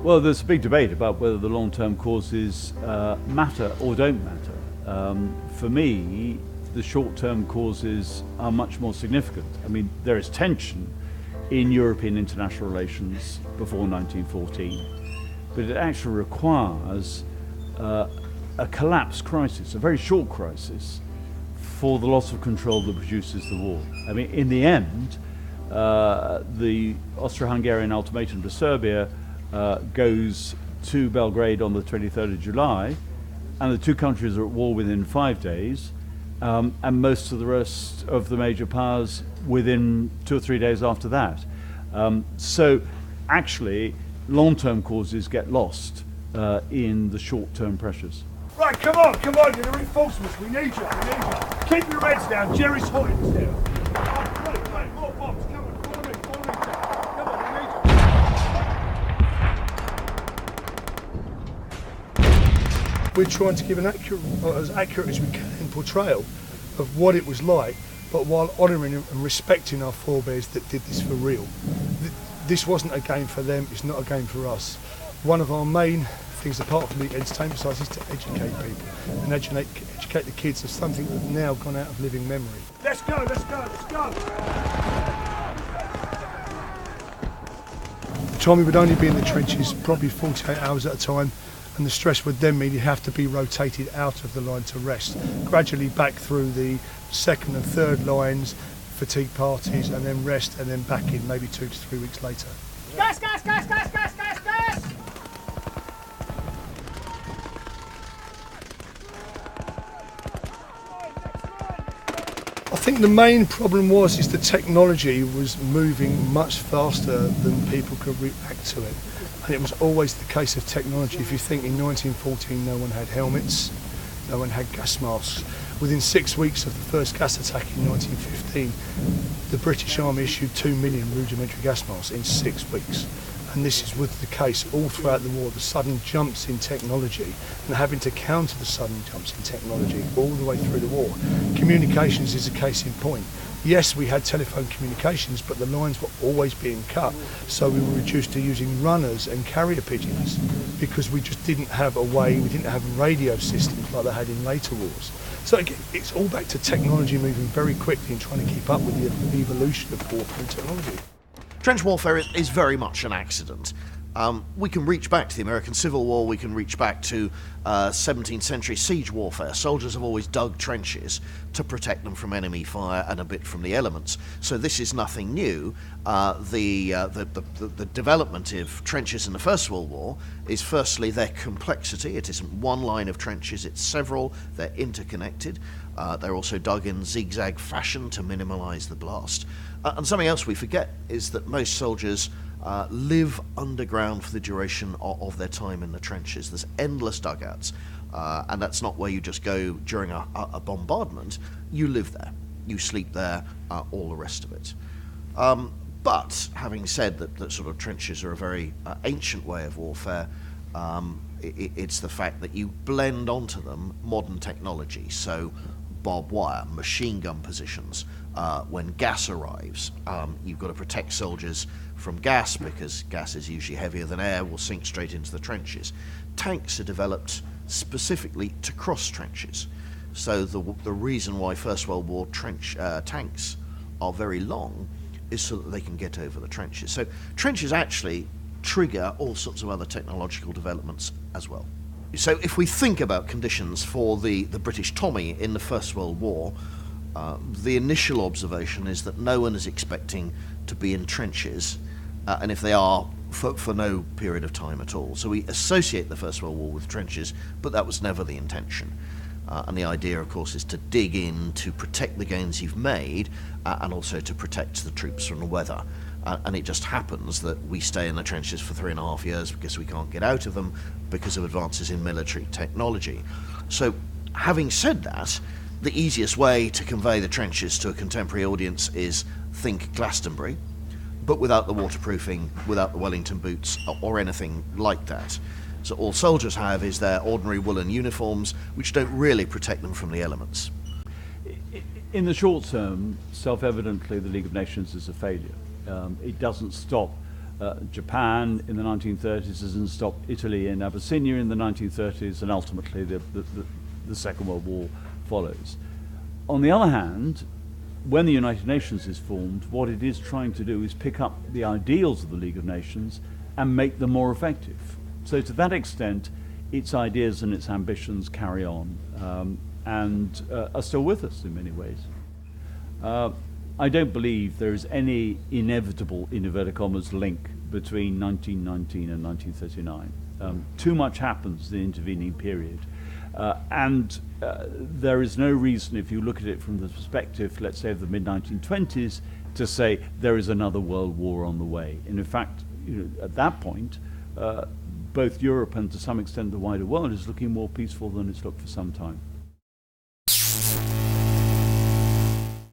Well, there's a big debate about whether the long-term causes matter or don't matter. For me, the short-term causes are much more significant. I mean, there is tension in European international relations before 1914, but it actually requires a collapse crisis, a very short crisis, for the loss of control that produces the war. I mean, in the end, the Austro-Hungarian ultimatum to Serbia goes to Belgrade on the 23rd of July, and the two countries are at war within 5 days, and most of the rest of the major powers within 2 or 3 days after that. So actually, long-term causes get lost in the short-term pressures. Right, come on, you're the reinforcements, we need you. Keep your heads down, Jerry's holding us down. Right, more bombs, come on, follow me. Come on, we need you. We're trying to give as accurate as we can portrayal of what it was like, but while honouring and respecting our forebears that did this for real. This wasn't a game for them, it's not a game for us. One of our main things, apart from the entertainment side, is to educate people and educate the kids of something that's now gone out of living memory. Let's go! The time we would only be in the trenches probably 48 hours at a time, and the stress would then mean you have to be rotated out of the line to rest, gradually back through the second and third lines, fatigue parties, and then rest, and then back in maybe 2 to 3 weeks later. Gas! I think the main problem is the technology was moving much faster than people could react to it. And it was always the case of technology. If you think in 1914 no one had helmets, no one had gas masks. Within 6 weeks of the first gas attack in 1915, the British Army issued 2 million rudimentary gas masks in 6 weeks. And this was the case all throughout the war, the sudden jumps in technology and having to counter the sudden jumps in technology all the way through the war. Communications is a case in point. Yes, we had telephone communications, but the lines were always being cut, so we were reduced to using runners and carrier pigeons because we just didn't have a way, we didn't have radio systems like they had in later wars. So again, it's all back to technology moving very quickly and trying to keep up with the evolution of warfare and technology. Trench warfare is very much an accident. We can reach back to the American Civil War, we can reach back to 17th century siege warfare. Soldiers have always dug trenches to protect them from enemy fire and a bit from the elements. So this is nothing new. The development of trenches in the First World War is firstly their complexity. It isn't one line of trenches, it's several, they're interconnected. They're also dug in zigzag fashion to minimise the blast. And something else we forget is that most soldiers live underground for the duration of their time in the trenches. There's endless dugouts, and that's not where you just go during a bombardment. You live there, you sleep there, all the rest of it. But having said that sort of trenches are a very ancient way of warfare, it's the fact that you blend onto them modern technology. So barbed wire, machine gun positions. When gas arrives, you've got to protect soldiers from gas because gas is usually heavier than air, will sink straight into the trenches. Tanks are developed specifically to cross trenches. So the reason why First World War tanks are very long is so that they can get over the trenches. So trenches actually trigger all sorts of other technological developments as well. So if we think about conditions for the British Tommy in the First World War, The initial observation is that no one is expecting to be in trenches, and if they are, for no period of time at all. So we associate the First World War with trenches, but that was never the intention. And the idea, of course, is to dig in to protect the gains you've made, and also to protect the troops from the weather. And it just happens that we stay in the trenches for 3.5 years because we can't get out of them because of advances in military technology. So, having said that, the easiest way to convey the trenches to a contemporary audience is think Glastonbury, but without the waterproofing, without the Wellington boots, or anything like that. So all soldiers have is their ordinary woolen uniforms, which don't really protect them from the elements. In the short term, self-evidently, the League of Nations is a failure. It doesn't stop Japan in the 1930s, it doesn't stop Italy in Abyssinia in the 1930s, and ultimately the Second World War follows. On the other hand, when the United Nations is formed, what it is trying to do is pick up the ideals of the League of Nations and make them more effective. So to that extent, its ideas and its ambitions carry on and are still with us in many ways. I don't believe there is any inevitable, in inverted commas, link between 1919 and 1939. Too much happens in the intervening period. And there is no reason, if you look at it from the perspective, let's say, of the mid-1920s, to say there is another world war on the way. And in fact, at that point, both Europe and to some extent the wider world is looking more peaceful than it's looked for some time.